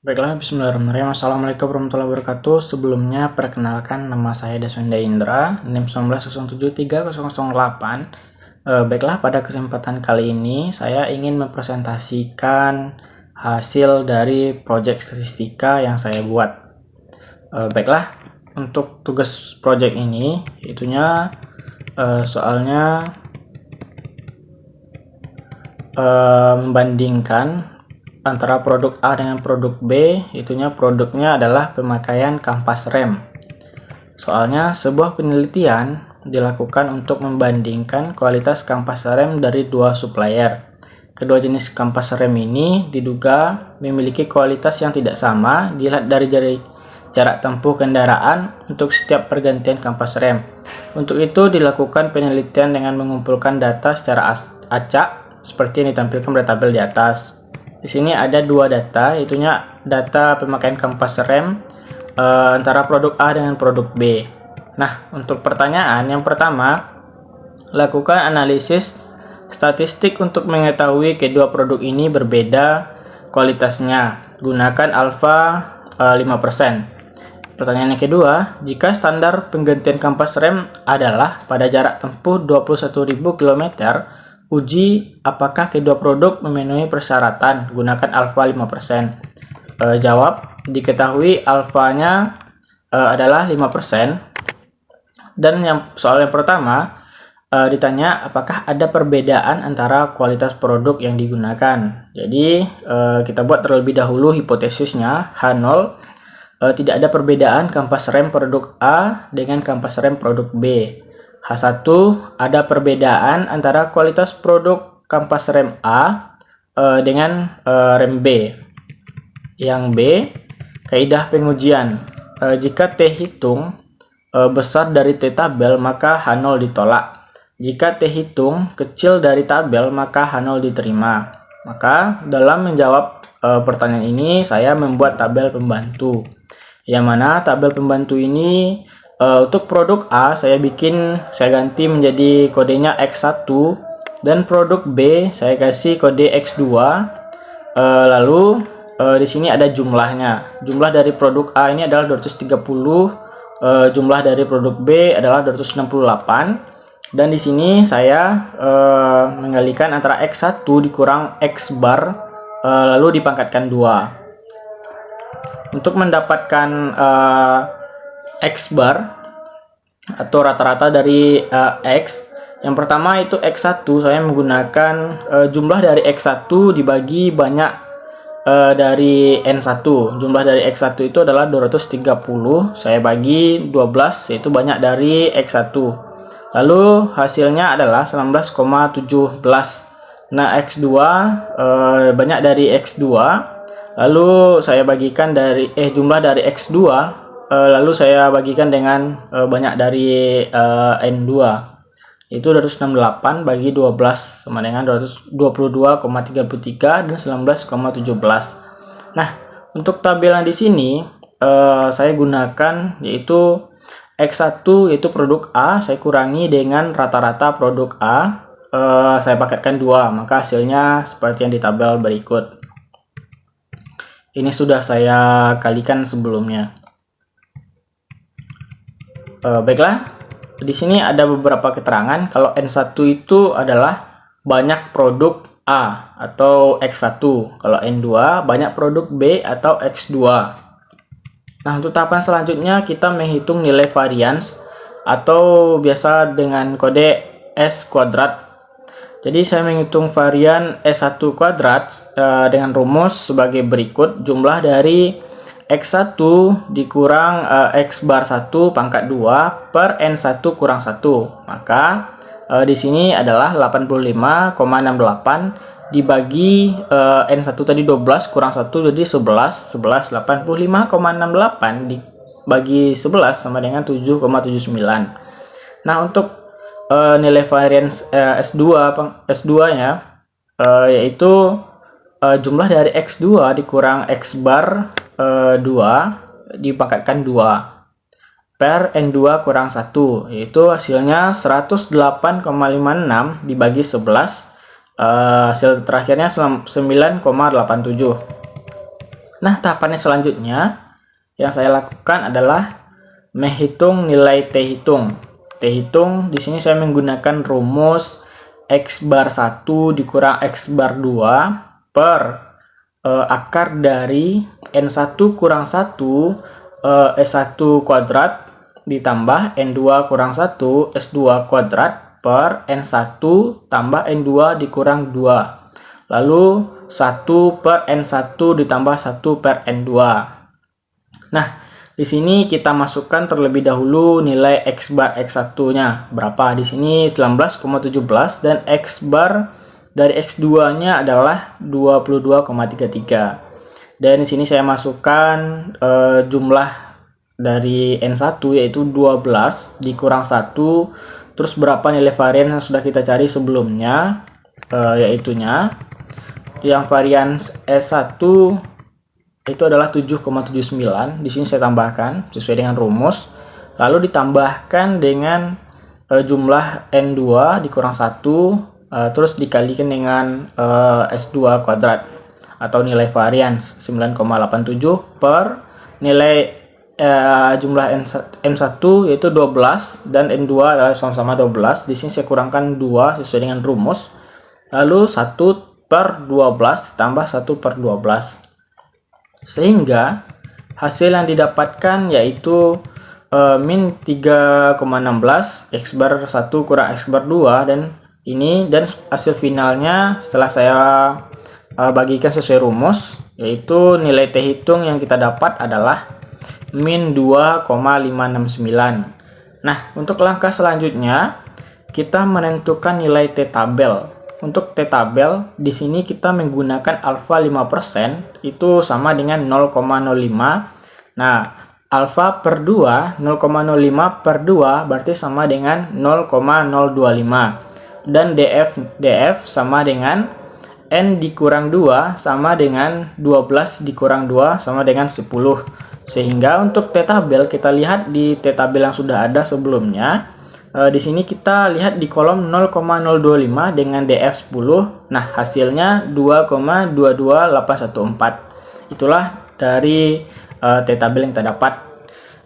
Baiklah, bismillahirrahmanirrahim. Assalamualaikum warahmatullahi wabarakatuh. Sebelumnya, perkenalkan nama saya Deswenda Indra, NIM 1907308. Baiklah, pada kesempatan kali ini saya ingin mempresentasikan hasil dari proyek statistika yang saya buat. Baiklah, untuk tugas proyek ini, soalnya membandingkan antara produk A dengan produk B, produknya adalah pemakaian kampas rem. Soalnya sebuah penelitian dilakukan untuk membandingkan kualitas kampas rem dari dua supplier. Kedua jenis kampas rem ini diduga memiliki kualitas yang tidak sama dilihat dari jarak tempuh kendaraan untuk setiap pergantian kampas rem. Untuk itu dilakukan penelitian dengan mengumpulkan data secara acak seperti yang ditampilkan pada tabel di atas. Di sini ada dua data, data pemakaian kampas rem antara produk A dengan produk B. Nah, untuk pertanyaan yang pertama, lakukan analisis statistik untuk mengetahui kedua produk ini berbeda kualitasnya. Gunakan alfa 5%. Pertanyaan yang kedua, jika standar penggantian kampas rem adalah pada jarak tempuh 21.000 km, uji apakah kedua produk memenuhi persyaratan. Gunakan alfa 5%. Jawab, diketahui alfanya adalah 5%. Dan soal yang pertama ditanya apakah ada perbedaan antara kualitas produk yang digunakan. Jadi kita buat terlebih dahulu hipotesisnya H0, tidak ada perbedaan kampas rem produk A dengan kampas rem produk B. H1, ada perbedaan antara kualitas produk kampas rem A dengan rem B. Yang B, kaidah pengujian. Jika T hitung besar dari T tabel, maka H0 ditolak. Jika T hitung kecil dari tabel, maka H0 diterima. Maka dalam menjawab pertanyaan ini, saya membuat tabel pembantu. Yang mana tabel pembantu ini untuk produk A saya ganti menjadi kodenya X1, dan produk B saya kasih kode X2. Lalu di sini ada jumlahnya. Jumlah dari produk A ini adalah 230, jumlah dari produk B adalah 268. Dan di sini saya menggalikan antara X1 dikurang X bar lalu dipangkatkan 2. Untuk mendapatkan X bar atau rata-rata dari X, yang pertama itu X1, saya menggunakan jumlah dari X1 dibagi banyak dari N1. Jumlah dari X1 itu adalah 230, saya bagi 12, yaitu banyak dari X1. Lalu hasilnya adalah 19,17. Nah, X2 banyak dari X2, lalu saya bagikan dari jumlah dari X2, lalu saya bagikan dengan banyak dari N2, itu 268 bagi 12 sama dengan 222,33 dan 19,17. Nah, untuk tabel yang di sini saya gunakan yaitu X1 yaitu produk A, saya kurangi dengan rata-rata produk A, saya paketkan 2, maka hasilnya seperti yang di tabel berikut. Ini sudah saya kalikan sebelumnya. Baiklah, di sini ada beberapa keterangan kalau N1 itu adalah banyak produk A atau X1, kalau N2 banyak produk B atau X2. Nah, untuk tahapan selanjutnya kita menghitung nilai varians atau biasa dengan kode S kuadrat. Jadi saya menghitung varian S1 kuadrat dengan rumus sebagai berikut. Jumlah dari X1 dikurang X bar 1 pangkat 2 per N1 kurang 1. Maka di sini adalah 85,68 dibagi N1 tadi 12 kurang 1 jadi 11. 85,68 dibagi 11 sama dengan 7,79. Nah, untuk nilai variance S2 nya yaitu jumlah dari X2 dikurang X bar 2 dipangkatkan 2 per N2 kurang 1, yaitu hasilnya 108,56 dibagi 11, hasil terakhirnya 9,87. Nah, tahapannya selanjutnya yang saya lakukan adalah menghitung nilai T hitung. T hitung di sini saya menggunakan rumus X bar 1 dikurang X bar 2 per akar dari N1 kurang 1 S1 kuadrat ditambah N2 kurang 1 S2 kuadrat per N1 tambah N2 dikurang 2. Lalu 1 per N1 ditambah 1 per N2. Nah, di sini kita masukkan terlebih dahulu nilai X bar X1-nya. Berapa? Di sini 19,17 dan X bar dari X2-nya adalah 22,33. Dan di sini saya masukkan jumlah dari N1 yaitu 12 dikurang 1, terus berapa nilai varian yang sudah kita cari sebelumnya, yaitunya yang varian S1 itu adalah 7,79. Di sini saya tambahkan sesuai dengan rumus, lalu ditambahkan dengan jumlah N2 dikurang 1, terus dikalikan dengan S2 kuadrat atau nilai varian 9,87 per nilai jumlah M1 yaitu 12 dan N2 adalah sama-sama 12. Di sini saya kurangkan 2 sesuai dengan rumus. Lalu 1 per 12 tambah 1 per 12. Sehingga hasil yang didapatkan yaitu min 3,16 X bar 1 kurang X bar 2 dan hasil finalnya setelah saya bagikan sesuai rumus yaitu nilai T hitung yang kita dapat adalah min 2,569. Nah, untuk langkah selanjutnya kita menentukan nilai T tabel. Untuk T tabel di sini kita menggunakan alfa 5% itu sama dengan 0,05. Nah, alfa per 2 0,05 per 2 berarti sama dengan 0,025. Dan DF sama dengan N dikurang 2 sama dengan 12 dikurang 2 sama dengan 10. Sehingga untuk T tabel kita lihat di T tabel yang sudah ada sebelumnya. Di sini kita lihat di kolom 0,025 dengan DF 10. Nah, hasilnya 2,22814. Itulah dari T tabel yang kita dapat.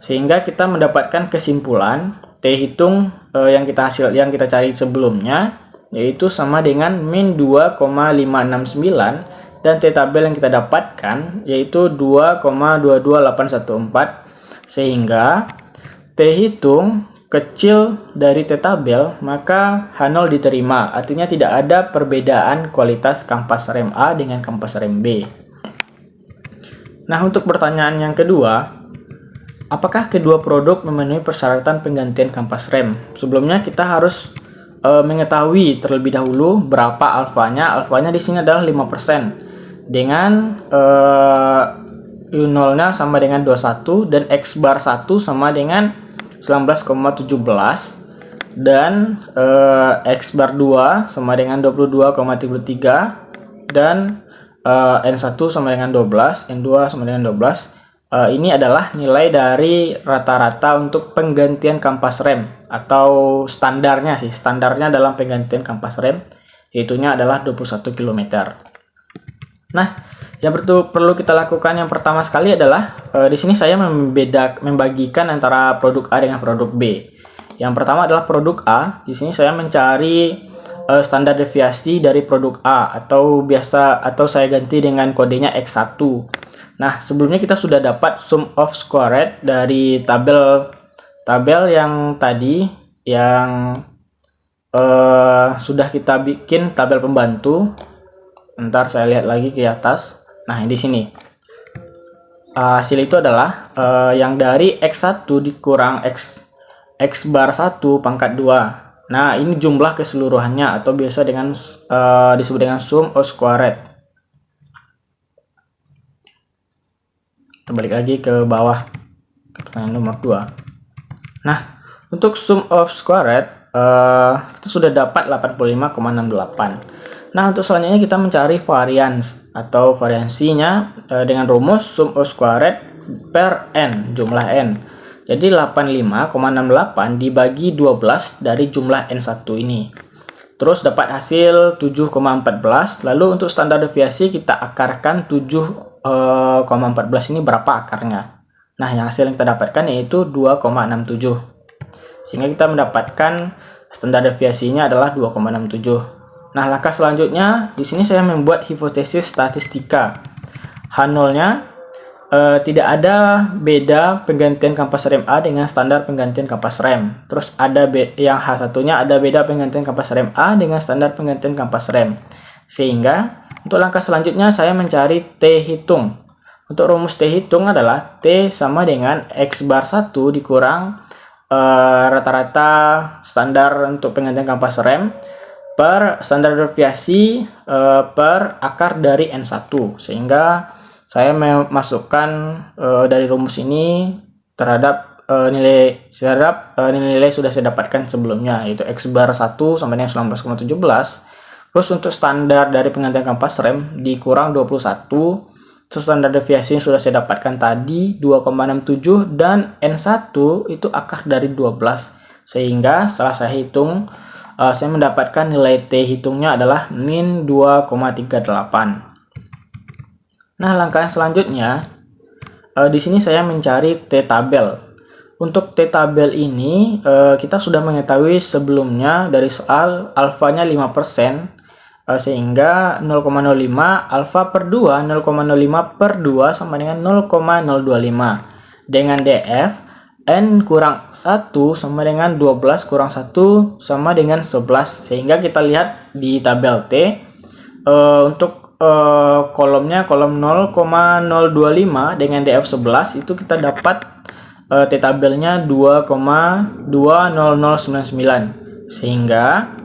Sehingga kita mendapatkan kesimpulan T hitung yang kita cari sebelumnya yaitu sama dengan min 2,569 dan T tabel yang kita dapatkan yaitu 2,22814. Sehingga T hitung kecil dari T tabel, maka H0 diterima. Artinya tidak ada perbedaan kualitas kampas rem A dengan kampas rem B. Nah, untuk pertanyaan yang kedua, apakah kedua produk memenuhi persyaratan penggantian kampas rem? Sebelumnya kita harus mengetahui terlebih dahulu berapa alfanya. Alfanya di sini adalah 5%. Dengan U0-nya sama dengan 21 dan X bar 1 sama dengan 19,17 dan X bar 2 sama dengan 22,33 dan N1 sama dengan 12, N2 sama dengan 12. Ini adalah nilai dari rata-rata untuk penggantian kampas rem atau standarnya sih. Standarnya dalam penggantian kampas rem yaitunya adalah 21 km. Nah, yang perlu kita lakukan yang pertama sekali adalah di sini saya membagikan antara produk A dengan produk B. Yang pertama adalah produk A. Di sini saya mencari standar deviasi dari produk A atau saya ganti dengan kodenya X1. Nah, sebelumnya kita sudah dapat sum of squared dari tabel yang tadi yang sudah kita bikin tabel pembantu. Ntar saya lihat lagi ke atas. Nah, di sini hasil itu adalah yang dari X1 dikurang X bar 1 pangkat 2. Nah, ini jumlah keseluruhannya atau biasa dengan disebut dengan sum of squared. Kita balik lagi ke bawah ke pertanyaan nomor 2. Nah, untuk sum of squared kita sudah dapat 85,68. Nah, untuk selanjutnya kita mencari variansinya dengan rumus sum of squared per n, jumlah n. Jadi 85,68 dibagi 12 dari jumlah N1 ini. Terus dapat hasil 7,14. Lalu untuk standar deviasi kita akarkan 7 2,14 ini berapa akarnya. Nah, yang hasil yang kita dapatkan yaitu 2,67. Sehingga kita mendapatkan standar deviasinya adalah 2,67. Nah, langkah selanjutnya di sini saya membuat hipotesis statistika. H0-nya tidak ada beda penggantian kampas rem A dengan standar penggantian kampas rem. Terus ada yang H1-nya ada beda penggantian kampas rem A dengan standar penggantian kampas rem. Sehingga untuk langkah selanjutnya saya mencari T hitung. Untuk rumus T hitung adalah T sama dengan X bar 1 dikurang rata-rata standar untuk penggantian kampas rem per standar deviasi per akar dari N1. Sehingga saya memasukkan dari rumus ini terhadap nilai-nilai sudah saya dapatkan sebelumnya, yaitu X bar 1 sama dengan 19,17. Terus untuk standar dari penggantian kampas rem dikurang 21. Terus standar deviasi yang sudah saya dapatkan tadi 2,67 dan N1 itu akar dari 12. Sehingga setelah saya hitung saya mendapatkan nilai T hitungnya adalah min 2,38. Nah, langkah yang selanjutnya di sini saya mencari T tabel. Untuk T tabel ini kita sudah mengetahui sebelumnya dari soal alfanya 5%, sehingga 0,05 alfa per 2, 0,05 per 2 sama dengan 0,025. Dengan DF N kurang 1 sama dengan 12 kurang 1 sama dengan 11. Sehingga kita lihat di tabel T untuk kolomnya kolom 0,025 dengan DF 11 itu kita dapat T tabelnya 2,20099. Sehingga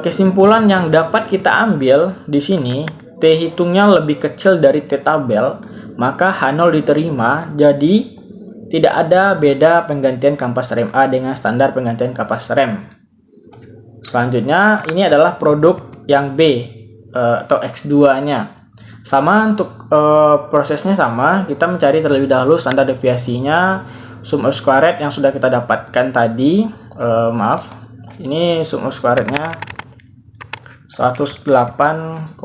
kesimpulan yang dapat kita ambil di sini, T hitungnya lebih kecil dari T tabel, maka H0 diterima. Jadi tidak ada beda penggantian kampas rem A dengan standar penggantian kampas rem. Selanjutnya ini adalah produk yang B atau X2-nya. Sama untuk prosesnya sama, kita mencari terlebih dahulu standar deviasinya, sum of squared yang sudah kita dapatkan tadi. Ini sum of squared-nya 108,56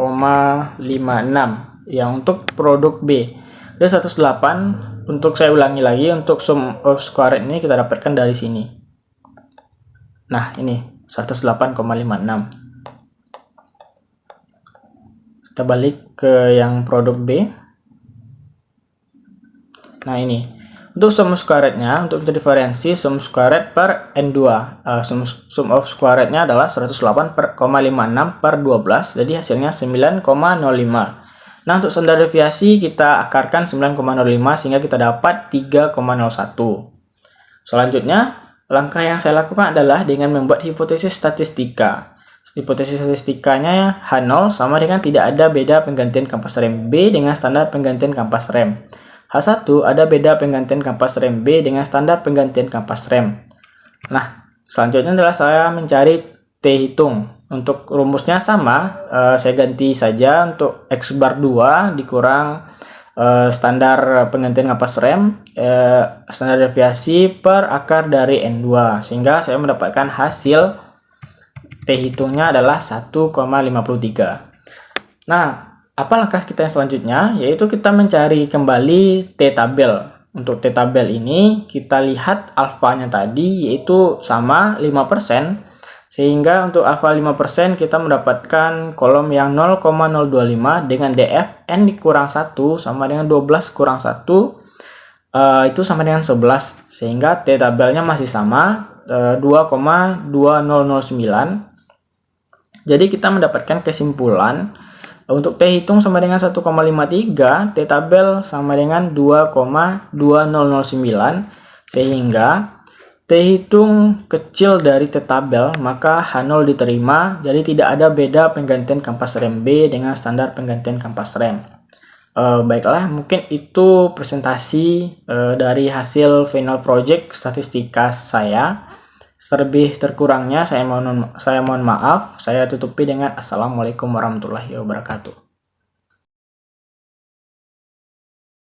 yang untuk produk B. Dan 108, untuk saya ulangi lagi, untuk sum of squared ini kita dapatkan dari sini. Nah, ini 108,56. Kita balik ke yang produk B. Nah, ini untuk sum squared-nya, untuk diferensi sum squared per N2. Sum of squared-nya adalah 108,56 per 12, jadi hasilnya 9,05. Nah, untuk standar deviasi kita akarkan 9,05 sehingga kita dapat 3,01. Selanjutnya, langkah yang saya lakukan adalah dengan membuat hipotesis statistika. Hipotesis statistikanya H0 sama dengan tidak ada beda penggantian kampas rem B dengan standar penggantian kampas rem. H1 ada beda penggantian kampas rem B dengan standar penggantian kampas rem. Nah, selanjutnya adalah saya mencari T hitung. Untuk rumusnya sama, saya ganti saja untuk X bar 2 dikurang standar penggantian kampas rem, standar deviasi per akar dari N2. Sehingga saya mendapatkan hasil T hitungnya adalah 1,53. Nah, apa langkah kita yang selanjutnya? Yaitu kita mencari kembali T tabel. Untuk T tabel ini kita lihat alfanya tadi yaitu sama 5%. Sehingga untuk alfa 5% kita mendapatkan kolom yang 0,025 dengan DF N dikurang 1 sama dengan 12 kurang 1 itu sama dengan 11. Sehingga T tabelnya masih sama 2,2009. Jadi kita mendapatkan kesimpulan untuk T hitung sama dengan 1,53, T tabel sama dengan 2,2009, sehingga T hitung kecil dari T tabel, maka H0 diterima, jadi tidak ada beda penggantian kampas rem B dengan standar penggantian kampas rem. Baiklah, mungkin itu presentasi dari hasil final project statistika saya. Terlebih terkurangnya saya mohon maaf. Saya tutupi dengan Assalamualaikum warahmatullahi wabarakatuh.